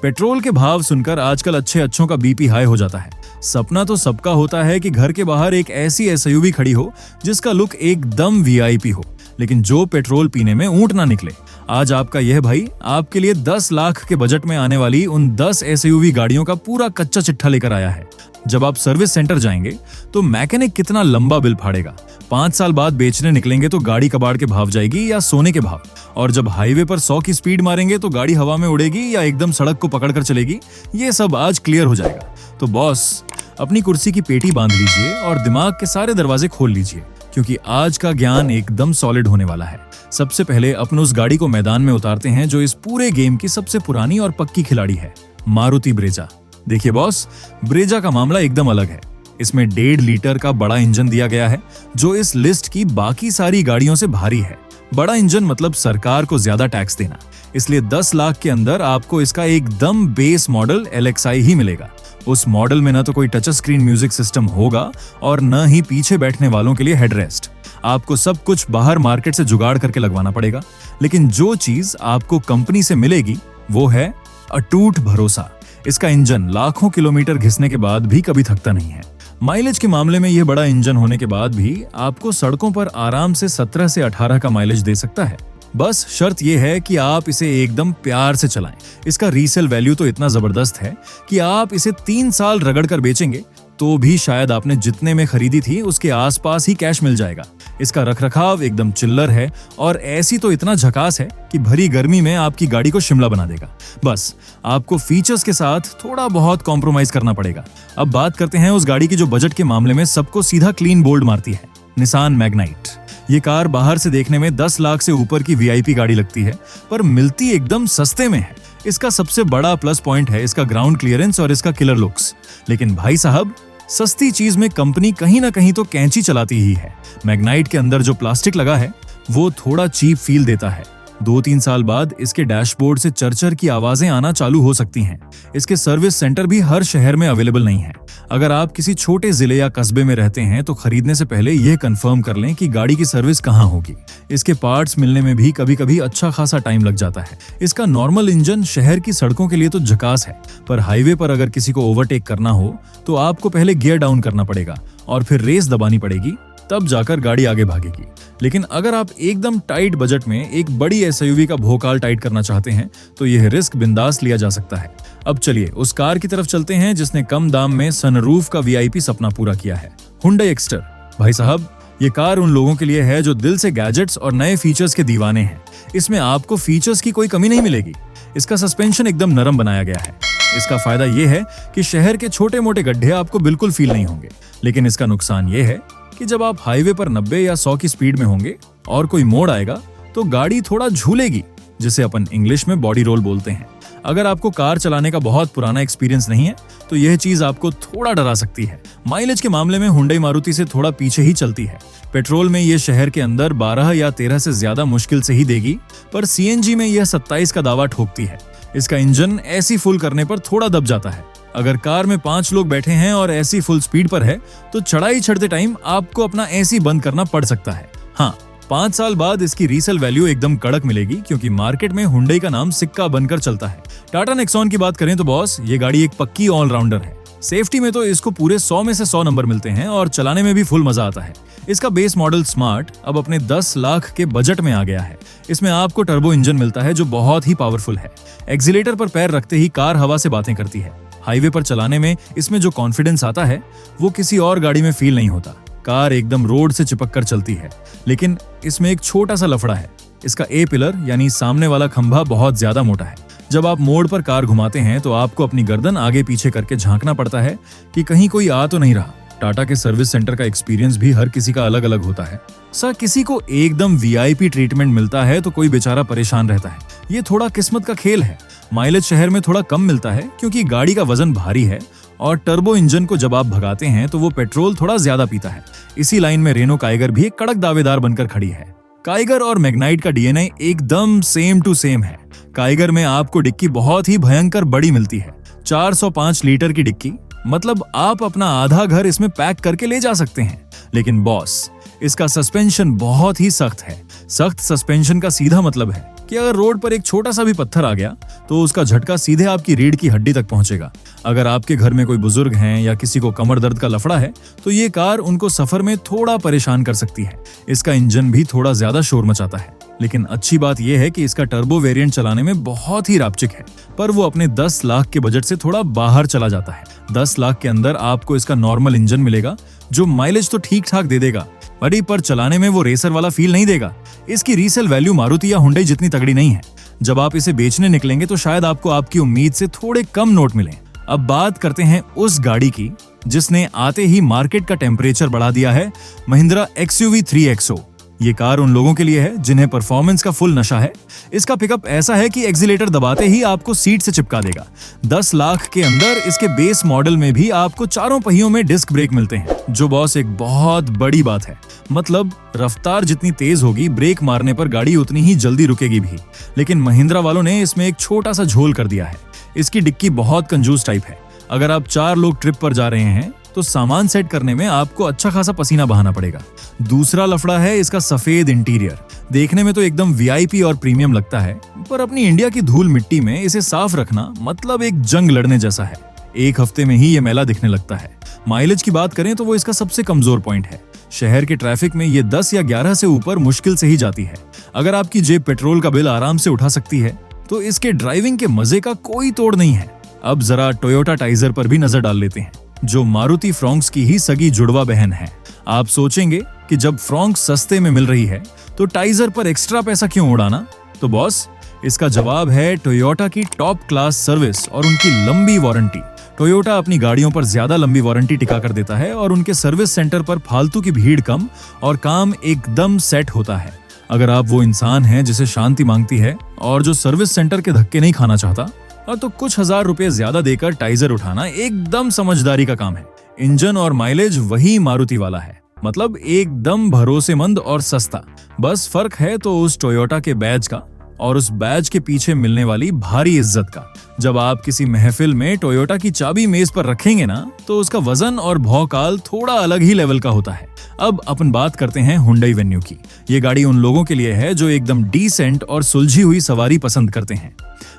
Petrol के भाव सुनकर आजकल अच्छों का बीपी हाई हो जाता है। सपना तो सबका होता है कि घर के बाहर एक ऐसी एसयूवी खड़ी हो जिसका लुक एकदम वीआईपी हो, लेकिन जो पेट्रोल पीने में ऊंट ना निकले। आज आपका यह भाई आपके लिए 10 लाख के बजट में आने वाली उन 10 एसयूवी गाड़ियों का पूरा कच्चा चिट्ठा लेकर आया है। जब आप सर्विस सेंटर जाएंगे तो मैकेनिक कितना लंबा बिल फाड़ेगा। 5 साल बाद बेचने निकलेंगे तो गाड़ी कबाड़ के भाव जाएगी या सोने के भाव। और जब हाईवे पर 100 की स्पीड मारेंगे तो गाड़ी हवा में उड़ेगी या एकदम सड़क को पकड़कर चलेगी। ये सब आज क्लियर हो जाएगा। तो बॉस, अपनी कुर्सी की पेटी बांध लीजिए और दिमाग के सारे दरवाजे खोल लीजिए, क्योंकि आज का ज्ञान एकदम सॉलिड होने वाला है। सबसे पहले अपन उस गाड़ी को मैदान में उतारते हैं जो इस पूरे गेम की सबसे पुरानी और पक्की खिलाड़ी है, मारुति ब्रेजा। देखिए बॉस, ब्रेजा का मामला एकदम अलग है। इसमें 1.5 लीटर का बड़ा इंजन दिया गया है जो इस लिस्ट की बाकी सारी गाड़ियों से भारी है। बड़ा इंजन मतलब सरकार को ज्यादा टैक्स देना, इसलिए 10 लाख के अंदर आपको इसका एकदम बेस मॉडल LXi ही मिलेगा। उस मॉडल में न तो कोई टच स्क्रीन म्यूजिक सिस्टम होगा और न ही पीछे बैठने वालों के लिए हेडरेस्ट। आपको सब कुछ बाहर मार्केट से जुगाड़ करके लगवाना पड़ेगा, लेकिन जो चीज आपको कंपनी से मिलेगी वो है अटूट भरोसा। इसका इंजन लाखों किलोमीटर घिसने के बाद भी कभी थकता नहीं है। माइलेज के मामले में यह बड़ा इंजन होने के बाद भी आपको सड़कों पर आराम से 17 से 18 का माइलेज दे सकता है। बस शर्त यह है कि आप इसे एकदम प्यार से चलाएं। इसका रीसेल वैल्यू तो इतना जबरदस्त है कि आप इसे 3 साल रगड़कर बेचेंगे तो भी शायद आपने जितने में खरीदी थी उसके आसपास ही कैश मिल जाएगा। इसका रखरखाव एकदम चिल्लर है और ऐसी तो इतना झकास है कि भरी गर्मी में आपकी गाड़ी को शिमला बना देगा। बस आपको फीचर्स के साथ थोड़ा बहुत कॉम्प्रोमाइज करना पड़ेगा। अब बात करते हैं उस गाड़ी की जो बजट के मामले में सबको सीधा क्लीन बोल्ड मारती है, निसान मैग्नाइट। ये कार बाहर से देखने में 10 लाख से ऊपर की वीआईपी गाड़ी लगती है, पर मिलती एकदम सस्ते में है। इसका सबसे बड़ा प्लस पॉइंट है इसका ग्राउंड क्लियरेंस और इसका किलर लुक्स। लेकिन भाई साहब, सस्ती चीज में कंपनी कहीं ना कहीं तो कैंची चलाती ही है। मैग्नाइट के अंदर जो प्लास्टिक लगा है वो थोड़ा चीप फील देता है। 2-3 साल बाद इसके डैशबोर्ड से चरचर की आवाजें आना चालू हो सकती हैं। इसके सर्विस सेंटर भी हर शहर में अवेलेबल नहीं है। अगर आप किसी छोटे जिले या कस्बे में रहते हैं तो खरीदने से पहले यह कंफर्म कर लें कि गाड़ी की सर्विस कहाँ होगी। इसके पार्ट्स मिलने में भी कभी कभी अच्छा खासा टाइम लग जाता है। इसका नॉर्मल इंजन शहर की सड़कों के लिए तो झकास है, पर हाईवे पर अगर किसी को ओवरटेक करना हो तो आपको पहले गियर डाउन करना पड़ेगा और फिर रेस दबानी पड़ेगी, तब जाकर गाड़ी आगे भागेगी। लेकिन अगर आप एकदम टाइट बजट में एक बड़ी एसयूवी का भोकाल टाइट करना चाहते हैं तो यह रिस्क बिंदास लिया जा सकता है। अब चलिए उस कार की तरफ चलते हैं जिसने कम दाम में सनरूफ का वीआईपी सपना पूरा किया है, हुंडई एक्स्टर। भाई साहब, ये कार उन लोगों के लिए है जो दिल से गैजेट्स और नए फीचर्स के दीवाने हैं। इसमें आपको फीचर्स की कोई कमी नहीं मिलेगी। इसका सस्पेंशन एकदम नरम बनाया गया है। इसका फायदा यह है कि शहर के छोटे मोटे गड्ढे आपको बिल्कुल फील नहीं होंगे, लेकिन इसका नुकसान यह है कि जब आप हाईवे पर 90 या 100 की स्पीड में होंगे और कोई मोड़ आएगा तो गाड़ी थोड़ा झूलेगी, जिसे अपन इंग्लिश में बॉडी रोल बोलते हैं। अगर आपको कार चलाने का बहुत पुराना एक्सपीरियंस नहीं है तो यह चीज आपको थोड़ा डरा सकती है। माइलेज के मामले में हुंडई मारुति से थोड़ा पीछे ही चलती है। पेट्रोल में यह शहर के अंदर 12 या 13 से ज्यादा मुश्किल से ही देगी, पर सीएनजी में यह 27 का दावा ठोकती है। इसका इंजन ऐसी फुल करने पर थोड़ा दब जाता है। अगर कार में 5 लोग बैठे हैं और ऐसी फुल स्पीड पर है तो चढ़ाई चढ़ते टाइम आपको अपना एसी बंद करना पड़ सकता है। हाँ, 5 साल बाद इसकी रीसेल वैल्यू एकदम कड़क मिलेगी, क्योंकि मार्केट में हुंडई का नाम सिक्का बनकर चलता है। टाटा नेक्सॉन की बात करें तो बॉस, ये गाड़ी एक पक्की ऑलराउंडर है। सेफ्टी में तो इसको पूरे 100 में से 100 नंबर मिलते हैं और चलाने में भी फुल मजा आता है। इसका बेस मॉडल स्मार्ट अब अपने 10 लाख के बजट में आ गया है। इसमें आपको टर्बो इंजन मिलता है जो बहुत ही पावरफुल है। एक्सीलेटर पर पैर रखते ही कार हवा से बातें करती है। हाईवे पर चलाने में इसमें जो कॉन्फिडेंस आता है वो किसी और गाड़ी में फील नहीं होता। कार एकदम रोड से चिपक कर चलती है। लेकिन इसमें एक छोटा सा लफड़ा है। इसका ए पिलर यानी सामने वाला खंभा बहुत ज्यादा मोटा है। जब आप मोड़ पर कार घुमाते हैं तो आपको अपनी गर्दन आगे पीछे करके झांकना पड़ता है कि कहीं कोई आ तो नहीं रहा। टाटा के सर्विस सेंटर का एक्सपीरियंस भी हर किसी का अलग अलग होता है। सर, किसी को एकदम वीआईपी ट्रीटमेंट मिलता है तो कोई बेचारा परेशान रहता है। ये थोड़ा किस्मत का खेल है। माइलेज शहर में थोड़ा कम मिलता है क्योंकि गाड़ी का वजन भारी है और टर्बो इंजन को जब आप भगाते हैं तो वो पेट्रोल थोड़ा ज्यादा पीता है। इसी लाइन में रेनो काइगर भी एक कड़क दावेदार बनकर खड़ी है। काइगर और मैग्नाइट का डीएनए एकदम सेम टू सेम है। काइगर में आपको डिक्की बहुत ही भयंकर बड़ी मिलती है, 405 लीटर की डिक्की, मतलब आप अपना आधा घर इसमें पैक करके ले जा सकते हैं। लेकिन बॉस, इसका सस्पेंशन बहुत ही सख्त है। सख्त सस्पेंशन का सीधा मतलब है कि अगर रोड पर एक छोटा सा भी पत्थर आ गया तो उसका झटका सीधे आपकी रीढ़ की हड्डी तक पहुंचेगा। अगर आपके घर में कोई बुजुर्ग हैं या किसी को कमर दर्द का लफड़ा है तो ये कार उनको सफर में थोड़ा परेशान कर सकती है। इसका इंजन भी थोड़ा ज्यादा शोर मचाता है, लेकिन अच्छी बात यह है कि इसका टर्बो वेरिएंट चलाने में बहुत ही रापचिक है, पर वो अपने 10 लाख के बजट से थोड़ा बाहर चला जाता है। 10 लाख के अंदर आपको इसका नॉर्मल इंजन मिलेगा जो माइलेज तो ठीक ठाक दे देगा, बड़ी पर चलाने में वो रेसर वाला फील नहीं देगा। इसकी रीसेल वैल्यू मारुति या हुंडई जितनी तगड़ी नहीं है। जब आप इसे बेचने निकलेंगे तो शायद आपको आपकी उम्मीद से थोड़े कम नोट मिले। अब बात करते हैं उस गाड़ी की जिसने आते ही मार्केट का टेम्परेचर बढ़ा दिया है, महिंद्रा XUV 3XO। ये कार उन लोगों के लिए है जिन्हें परफॉर्मेंस का फुल नशा है। इसका पिकअप ऐसा है कि एक्सीलेटर दबाते ही आपको सीट से चिपका देगा। 10 लाख के अंदर इसके बेस मॉडल में भी आपको चारों पहियों में डिस्क ब्रेक मिलते हैं, जो बॉस एक बहुत बड़ी बात है। मतलब रफ्तार जितनी तेज होगी, ब्रेक मारने पर गाड़ी उतनी ही जल्दी रुकेगी भी। लेकिन महिंद्रा वालों ने इसमें एक छोटा सा झोल कर दिया है। इसकी डिक्की बहुत कंजूस टाइप है। अगर आप 4 लोग ट्रिप पर जा रहे हैं तो सामान सेट करने में आपको अच्छा खासा पसीना बहाना पड़ेगा। दूसरा लफड़ा है इसका सफेद इंटीरियर। देखने में तो एकदम VIP और प्रीमियम लगता है, पर अपनी इंडिया की धूल मिट्टी में इसे साफ रखना मतलब एक जंग लड़ने जैसा है। एक हफ्ते में ही ये मैला दिखने लगता है। माइलेज की बात करें तो वो इसका सबसे कमजोर पॉइंट है। शहर के ट्रैफिक में ये 10 या 11 से ऊपर मुश्किल से ही जाती है। अगर आपकी जेब पेट्रोल का बिल आराम से उठा सकती है तो इसके ड्राइविंग के मजे का कोई तोड़ नहीं है। अब जरा टोयोटा टाइजर पर भी नजर डाल लेते हैं, जो मारुति फ्रोंक्स की ही सगी जुड़वा बहन है। आप सोचेंगे कि जब फ्रोंक्स सस्ते में मिल रही है तो टाइजर पर एक्स्ट्रा पैसा क्यों उड़ाना? तो बॉस, इसका जवाब है टोयोटा की टॉप क्लास सर्विस और उनकी लंबी वारंटी। टोयोटा अपनी गाड़ियों पर ज्यादा लंबी वारंटी टिका कर देता है और उनके सर्विस सेंटर पर फालतू की भीड़ कम और काम एकदम सेट होता है। अगर आप वो इंसान हैं जिसे शांति मांगती है और जो सर्विस सेंटर के धक्के नहीं खाना चाहता, और तो कुछ हजार रुपए ज्यादा देकर टाइजर उठाना एकदम समझदारी का काम है। इंजन और माइलेज वही मारुति वाला है, मतलब एकदम भरोसेमंद और सस्ता। बस फर्क है तो उस टोयोटा के बैज का और उस बैज के पीछे मिलने वाली भारी इज्जत का। जब आप किसी महफिल में टोयोटा की चाबी मेज पर रखेंगे ना, तो उसका वजन और भौकाल थोड़ा अलग ही लेवल का होता है। अब अपन बात करते हैं हुंडई वेन्यू की। ये गाड़ी उन लोगों के लिए है जो एकदम डिसेंट और सुलझी हुई सवारी पसंद करते हैं।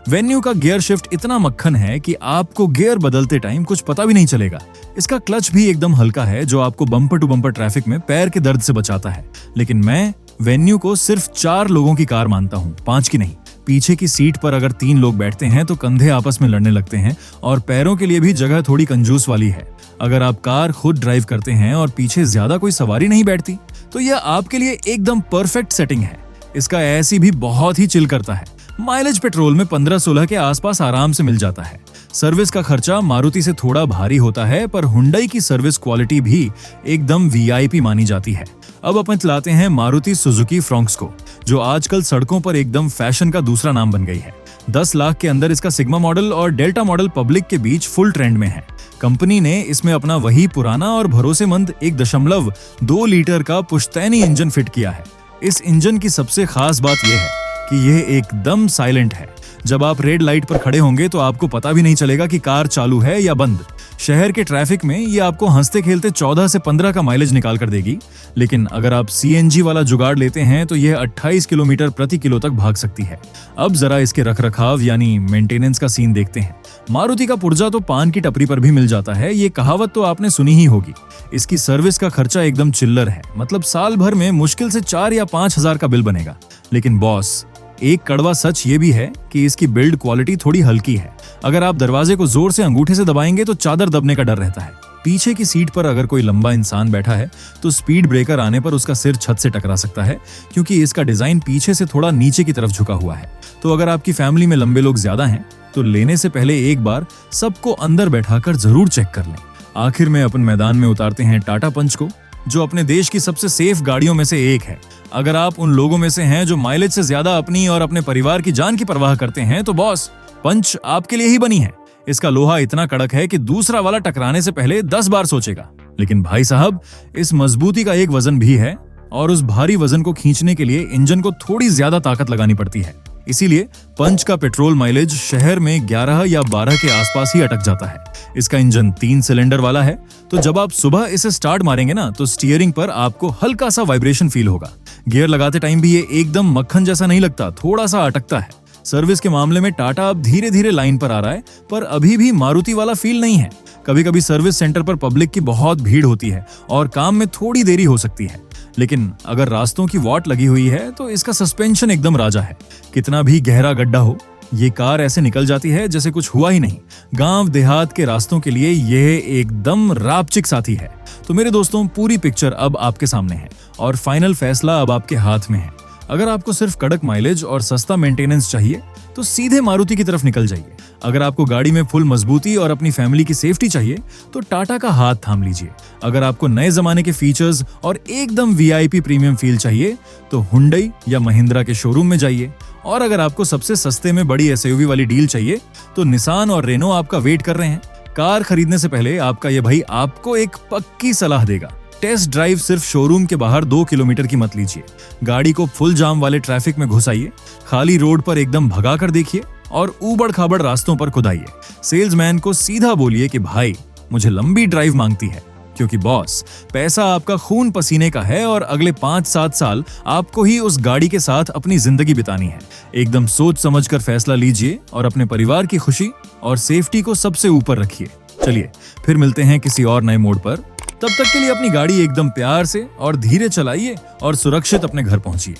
वेन्यू का गियर शिफ्ट इतना मक्खन है कि आपको गियर बदलते टाइम कुछ पता भी नहीं चलेगा। इसका क्लच भी एकदम हल्का है जो आपको बम्पर टू बम्पर ट्रैफिक में पैर के दर्द से बचाता है। लेकिन मैं वेन्यू को सिर्फ 4 लोगों की कार मानता हूँ, 5 की नहीं। पीछे की सीट पर अगर 3 लोग बैठते हैं तो कंधे आपस में लड़ने लगते हैं और पैरों के लिए भी जगह थोड़ी कंजूस वाली है। अगर आप कार खुद ड्राइव करते हैं और पीछे ज्यादा कोई सवारी नहीं बैठती तो यह आपके लिए एकदम परफेक्ट सेटिंग है। इसका एसी भी बहुत ही चिल करता है। माइलेज पेट्रोल में 15-16 के आसपास आराम से मिल जाता है। सर्विस का खर्चा मारुति से थोड़ा भारी होता है, पर हुंडई की सर्विस क्वालिटी भी एकदम VIP मानी जाती है। अब अपन चलाते हैं मारुति सुजुकी फ्रोंक्स को, जो आजकल सड़कों पर एकदम फैशन का दूसरा नाम बन गई है। 10 लाख के अंदर इसका सिग्मा मॉडल और डेल्टा मॉडल पब्लिक के बीच फुल ट्रेंड में है। कंपनी ने इसमें अपना वही पुराना और भरोसेमंद 1.2 लीटर का पुश्तैनी इंजन फिट किया है। इस इंजन की सबसे खास बात यह है कि यह एकदम साइलेंट है। जब आप रेड लाइट पर खड़े होंगे तो आपको पता भी नहीं चलेगा कि कार चालू है या बंद। शहर के ट्रैफिक में ये आपको हंसते खेलते 14 से 15 का माइलेज निकाल कर देगी, लेकिन अगर आप CNG वाला जुगाड़ लेते हैं तो यह 28 किलोमीटर प्रति किलो तक भाग सकती है। अब जरा इसके रखरखाव यानी मेंटेनेंस का सीन देखते हैं। मारुति का पुर्जा तो पान की टपरी पर भी मिल जाता है, ये कहावत तो आपने सुनी ही होगी। इसकी सर्विस का खर्चा एकदम चिल्लर है, मतलब साल भर में मुश्किल से 4 या 5 हजार का बिल बनेगा। लेकिन बॉस, एक कड़वा सच ये भी है कि इसकी बिल्ड क्वालिटी थोड़ी हल्की है। अगर आप दरवाजे को जोर से अंगूठे से दबाएंगे तो चादर दबने का डर रहता है। पीछे की सीट पर अगर कोई लंबा इंसान बैठा है तो स्पीड ब्रेकर आने पर उसका सिर छत से टकरा सकता है, क्योंकि इसका डिजाइन पीछे से थोड़ा नीचे की तरफ झुका हुआ है। तो अगर आपकी फैमिली में लंबे लोग ज्यादा हैं तो लेने से पहले एक बार सबको अंदर बैठाकर जरूर चेक कर लें। आखिर में अपन मैदान में उतारते हैं टाटा पंच को, जो अपने देश की सबसे सेफ गाड़ियों में से एक है। अगर आप उन लोगों में से हैं जो माइलेज से ज्यादा अपनी और अपने परिवार की जान की परवाह करते हैं तो बॉस, पंच आपके लिए ही बनी है। इसका लोहा इतना कड़क है कि दूसरा वाला टकराने से पहले 10 बार सोचेगा। लेकिन भाई साहब, इस मजबूती का एक वजन भी है और उस भारी वजन को खींचने के लिए इंजन को थोड़ी ज्यादा ताकत लगानी पड़ती है। इसीलिए पंच का पेट्रोल माइलेज शहर में 11 या 12 के आसपास ही अटक जाता है। इसका इंजन 3 सिलेंडर वाला है, तो जब आप सुबह इसे स्टार्ट मारेंगे ना तो स्टीयरिंग पर आपको हल्का सा वाइब्रेशन फील होगा। गियर लगाते टाइम भी ये एकदम मक्खन जैसा नहीं लगता, थोड़ा सा अटकता है। सर्विस के मामले में टाटा अब धीरे धीरे लाइन पर आ रहा है, पर अभी भी मारुति वाला फील नहीं है। कभी कभी सर्विस सेंटर पर पब्लिक की बहुत भीड़ होती है और काम में थोड़ी देरी हो सकती है, लेकिन अगर रास्तों की वॉट लगी हुई है तो इसका सस्पेंशन एकदम राजा है। कितना भी गहरा गड्ढा हो, ये कार ऐसे निकल जाती है जैसे कुछ हुआ ही नहीं। गांव देहात के रास्तों के लिए यह एकदम रापचिक साथी है। तो मेरे दोस्तों, पूरी पिक्चर अब आपके सामने है और फाइनल फैसला अब आपके हाथ में है। अगर आपको सिर्फ कड़क माइलेज और सस्ता मेंटेनेंस चाहिए तो सीधे मारुति की तरफ निकल जाइए। अगर आपको गाड़ी में फुल मजबूती और अपनी फैमिली की सेफ्टी चाहिए तो टाटा का हाथ थाम लीजिए। अगर आपको नए जमाने के फीचर्स और एकदम वीआईपी प्रीमियम फील चाहिए तो हुंडई या महिंद्रा के शोरूम में जाइए। और अगर आपको सबसे सस्ते में बड़ी एसयूवी वाली डील चाहिए तो निसान और रेनो आपका वेट कर रहे हैं। कार खरीदने से पहले आपका ये भाई आपको एक पक्की सलाह देगा। टेस्ट ड्राइव सिर्फ शोरूम के बाहर 2 किलोमीटर की मत लीजिए। गाड़ी को फुल जाम वाले ट्रैफिक में घुसाइए, खाली रोड पर एकदम भगा कर देखिए और ऊबड़ खाबड़ रास्तों पर खुदाइए। सेल्समैन को सीधा बोलिए कि भाई मुझे लंबी ड्राइव मांगती है, क्योंकि बॉस पैसा आपका खून पसीने का है और अगले 5-7 साल आपको ही उस गाड़ी के साथ अपनी जिंदगी बितानी है। एकदम सोच समझकर फैसला लीजिए और अपने परिवार की खुशी और सेफ्टी को सबसे ऊपर रखिए। चलिए फिर मिलते हैं किसी और नए मोड पर। तब तक के लिए अपनी गाड़ी एकदम प्यार से और धीरे चलाइए और सुरक्षित अपने घर पहुंचिए।